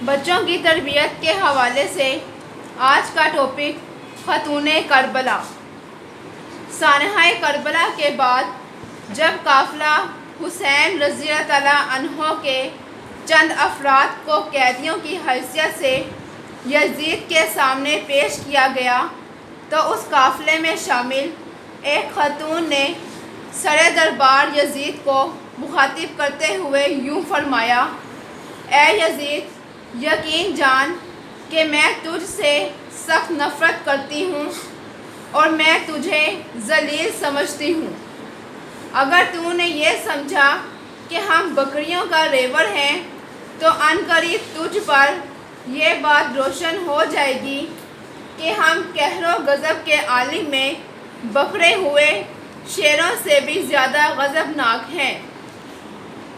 بچوں کی تربیت کے حوالے سے آج کا ٹاپک خاتون کربلا۔ سانحہ کربلا کے بعد جب قافلہ حسین رضی اللہ تعالیٰ عنہ کے چند افراد کو قیدیوں کی حیثیت سے یزید کے سامنے پیش کیا گیا تو اس قافلے میں شامل ایک خاتون نے سر دربار یزید کو مخاطب کرتے ہوئے یوں فرمایا: اے یزید، یقین جان کہ میں تجھ سے سخت نفرت کرتی ہوں اور میں تجھے ذلیل سمجھتی ہوں۔ اگر تو نے یہ سمجھا کہ ہم بکریوں کا ریوڑ ہیں تو عنقریب تجھ پر یہ بات روشن ہو جائے گی کہ ہم قہر و غضب کے عالم میں بکھرے ہوئے شیروں سے بھی زیادہ غضبناک ہیں۔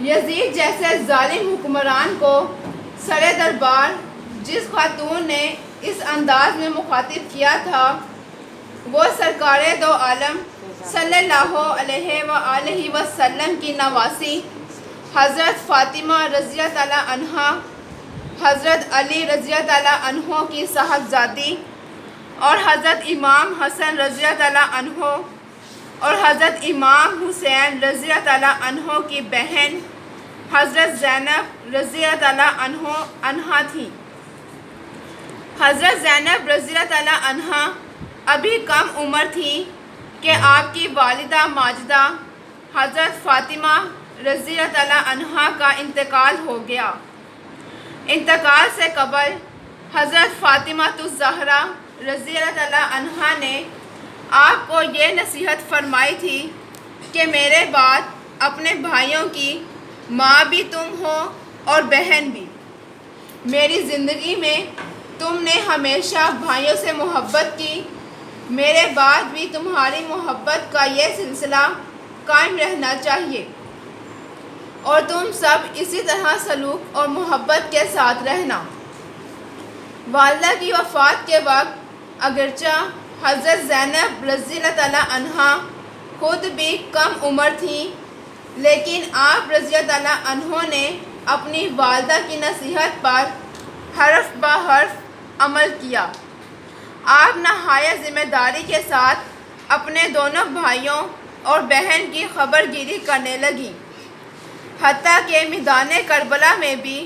یزید جیسے ظالم حکمران کو سر دربار جس خاتون نے اس انداز میں مخاطب کیا تھا وہ سرکار دو عالم صلی اللہ علیہ وآلہ وسلم کی نواسی حضرت فاطمہ رضی اللہ تعالیٰ عنہا، حضرت علی رضی اللہ تعالیٰ عنہ کی صاحبزادی اور حضرت امام حسن رضی اللہ تعالیٰ عنہ اور حضرت امام حسین رضی اللہ تعالیٰ عنہ کی بہن حضرت زینب رضی اللہ تعالیٰ عنہا تھی۔ حضرت زینب رضی اللہ تعالیٰ عنہا ابھی کم عمر تھی کہ آپ کی والدہ ماجدہ حضرت فاطمہ رضی اللہ تعالیٰ عنہا کا انتقال ہو گیا۔ انتقال سے قبل حضرت فاطمہ الزہرا رضی اللہ تعالیٰ عنہا نے آپ کو یہ نصیحت فرمائی تھی کہ میرے بعد اپنے بھائیوں کی ماں بھی تم ہو اور بہن بھی۔ میری زندگی میں تم نے ہمیشہ بھائیوں سے محبت کی، میرے بعد بھی تمہاری محبت کا یہ سلسلہ قائم رہنا چاہیے اور تم سب اسی طرح سلوک اور محبت کے ساتھ رہنا۔ والدہ کی وفات کے وقت اگرچہ حضرت زینب رضی اللہ تعالیٰ عنہا خود بھی کم عمر تھیں، لیکن آپ رضی اللہ تعالیٰ عنہ نے اپنی والدہ کی نصیحت پر حرف بہ حرف عمل کیا۔ آپ نہایت ذمہ داری کے ساتھ اپنے دونوں بھائیوں اور بہن کی خبر گیری کرنے لگیں، حتیٰ کہ میدان کربلا میں بھی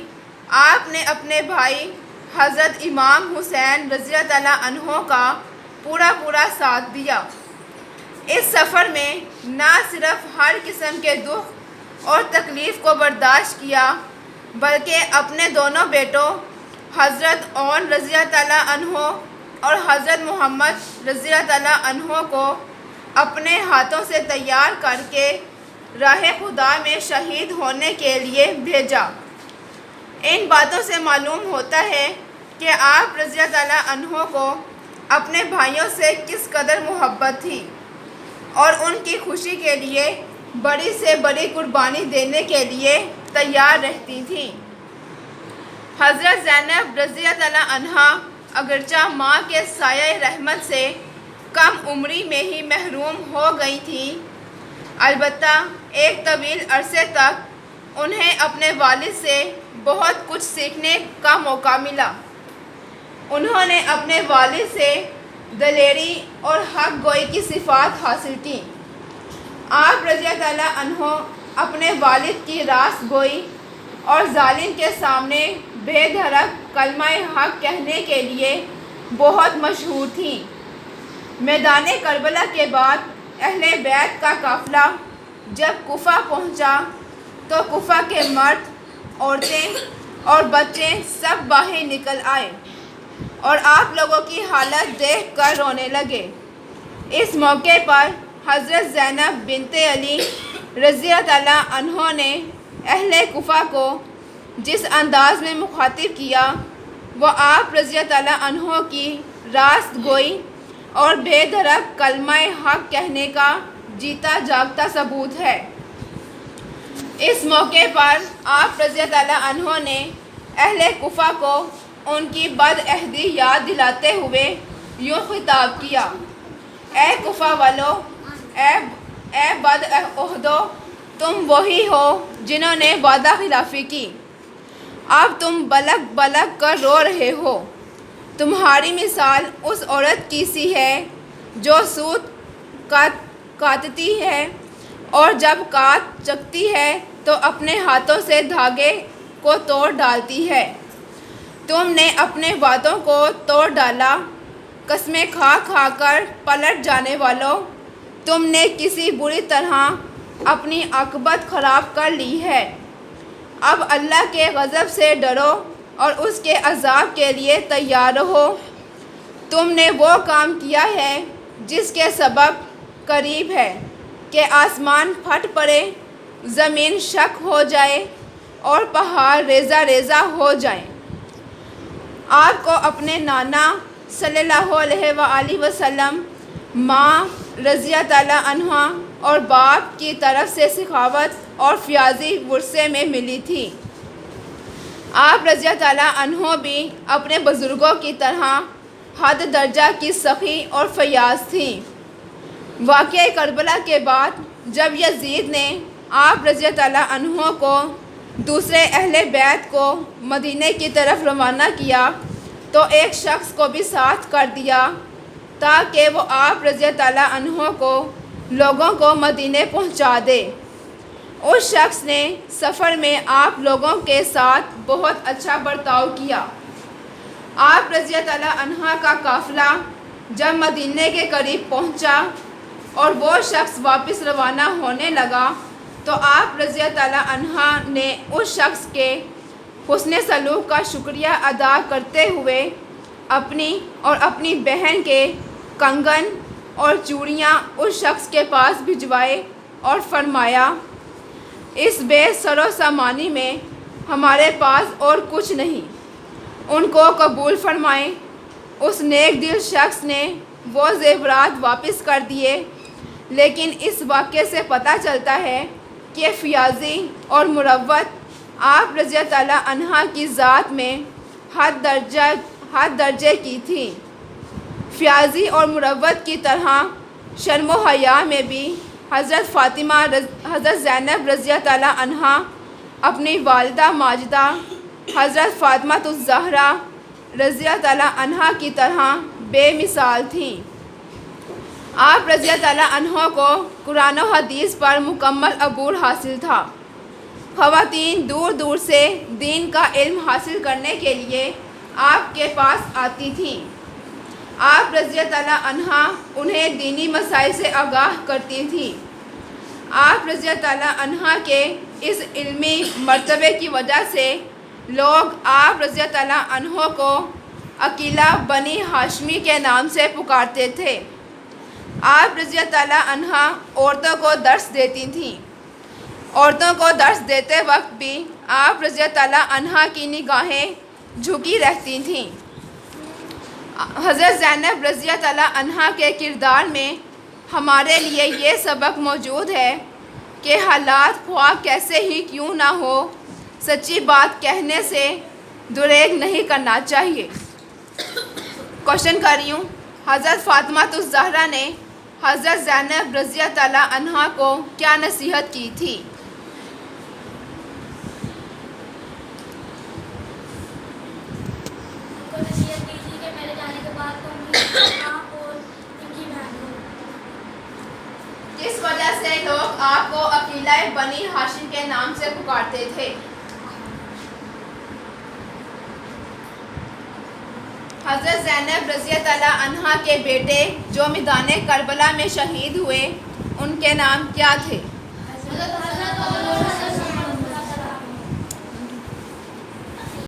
آپ نے اپنے بھائی حضرت امام حسین رضی اللہ تعالیٰ عنہ کا پورا ساتھ دیا۔ اس سفر میں نہ صرف ہر قسم کے دکھ اور تکلیف کو برداشت کیا بلکہ اپنے دونوں بیٹوں حضرت عون رضی اللہ تعالیٰ عنہ اور حضرت محمد رضی اللہ تعالیٰ عنہ کو اپنے ہاتھوں سے تیار کر کے راہ خدا میں شہید ہونے کے لیے بھیجا۔ ان باتوں سے معلوم ہوتا ہے کہ آپ رضی اللہ تعالیٰ عنہ کو اپنے بھائیوں سے کس قدر محبت تھی اور ان کی خوشی کے لیے بڑی سے بڑی قربانی دینے کے لیے تیار رہتی تھیں۔ حضرت زینب رضی اللہ تعالیٰ عنہا اگرچہ ماں کے سایہ رحمت سے کم عمری میں ہی محروم ہو گئی تھیں، البتہ ایک طویل عرصے تک انہیں اپنے والد سے بہت کچھ سیکھنے کا موقع ملا۔ انہوں نے اپنے والد سے دلیری اور حق گوئی کی صفات حاصل کی۔ آپ رضی اللہ تعالیٰ عنہ اپنے والد کی راست گوئی اور ظالم کے سامنے بے دھڑک کلمہ حق کہنے کے لیے بہت مشہور تھیں۔ میدان کربلا کے بعد اہل بیت کا قافلہ جب کوفہ پہنچا تو کوفہ کے مرد، عورتیں اور بچے سب باہر نکل آئے اور آپ لوگوں کی حالت دیکھ کر رونے لگے۔ اس موقع پر حضرت زینب بنت علی رضی اللہ تعالیٰ عنہ نے اہل کوفہ کو جس انداز میں مخاطب کیا وہ آپ رضی اللہ تعالیٰ عنہ کی راست گوئی اور بے دھڑک کلمہ حق کہنے کا جیتا جاگتا ثبوت ہے۔ اس موقع پر آپ رضی اللہ تعالیٰ عنہ نے اہل کوفہ کو ان کی بدعہدی یاد دلاتے ہوئے یوں خطاب کیا: اے کوفہ والو، اے بدعہدو، تم وہی ہو جنہوں نے وعدہ خلافی کی۔ اب تم بلک بلک کر رو رہے ہو۔ تمہاری مثال اس عورت کی سی ہے جو سوت کاٹتی ہے اور جب کاٹ چکتی ہے تو اپنے ہاتھوں سے دھاگے کو توڑ ڈالتی ہے۔ تم نے اپنے وعدوں کو توڑ ڈالا، قسمیں کھا کھا کر پلٹ جانے والوں، تم نے کسی بری طرح اپنی عاقبت خراب کر لی ہے۔ اب اللہ کے غضب سے ڈرو اور اس کے عذاب کے لیے تیار رہو۔ تم نے وہ کام کیا ہے جس کے سبب قریب ہے کہ آسمان پھٹ پڑے، زمین شق ہو جائے اور پہاڑ ریزہ ریزہ ہو جائیں۔ آپ کو اپنے نانا صلی اللہ علیہ وآلہ وسلم، ماں رضی اللہ عنہا اور باپ کی طرف سے سخاوت اور فیاضی ورثے میں ملی تھی۔ آپ رضی اللہ عنہ بھی اپنے بزرگوں کی طرح حد درجہ کی سخی اور فیاض تھیں۔ واقعہ کربلا کے بعد جب یزید نے آپ رضی اللہ عنہ کو دوسرے اہل بیت کو مدینے کی طرف روانہ کیا تو ایک شخص کو بھی ساتھ کر دیا تاکہ وہ آپ رضی اللہ عنہ کو لوگوں کو مدینے پہنچا دے۔ اس شخص نے سفر میں آپ لوگوں کے ساتھ بہت اچھا برتاؤ کیا۔ آپ رضی اللہ عنہ کا قافلہ جب مدینے کے قریب پہنچا اور وہ شخص واپس روانہ ہونے لگا تو آپ رضی اللہ عنہ نے اس شخص کے حسن سلوک کا شکریہ ادا کرتے ہوئے اپنی اور اپنی بہن کے کنگن اور چوڑیاں اس شخص کے پاس بھجوائے اور فرمایا، اس بے سر و سامانی میں ہمارے پاس اور کچھ نہیں، ان کو قبول فرمائیں۔ اس نیک دل شخص نے وہ زیورات واپس کر دیے، لیکن اس واقعے سے پتہ چلتا ہے کہ فیاضی اور مروت آپ رضی اللہ عنہ کی ذات میں حد درجے کی تھی۔ فیاضی اور مروت کی طرح شرم و حیا میں بھی حضرت زینب رضی اللہ عنہا اپنی والدہ ماجدہ حضرت فاطمہ الزہرا رضی اللہ عنہا کی طرح بے مثال تھیں۔ آپ رضی اللہ عنہ کو قرآن و حدیث پر مکمل عبور حاصل تھا۔ خواتین دور دور سے دین کا علم حاصل کرنے کے لیے آپ کے پاس آتی تھیں۔ آپ رضی اللہ عنہ انہیں دینی مسائل سے آگاہ کرتی تھیں۔ آپ رضی اللہ عنہ کے اس علمی مرتبے کی وجہ سے لوگ آپ رضی اللہ عنہ کو عقیلہ بنی ہاشمی کے نام سے پکارتے تھے۔ آپ رضی اللہ عنہ عورتوں کو درس دیتی تھیں۔ عورتوں کو درس دیتے وقت بھی آپ رضی اللہ عنہ کی نگاہیں جھکی رہتی تھیں۔ حضرت زینب رضی اللہ عنہ کے کردار میں ہمارے لیے یہ سبق موجود ہے کہ حالات خواہ کیسے ہی کیوں نہ ہو، سچی بات کہنے سے دریغ نہیں کرنا چاہیے۔ کوشچن کر رہی ہوں، حضرت فاطمہ الزہرا نے حضرت زینب رضی اللہ عنہ کو کیا نصیحت کی تھی؟ کس وجہ سے لوگ آپ کو عقیلہ بنی ہاشم کے نام سے پکارتے تھے؟ حضرت زینب رضی اللہ عنہ کے بیٹے جو میدان کربلا میں شہید ہوئے ان کے نام کیا تھے؟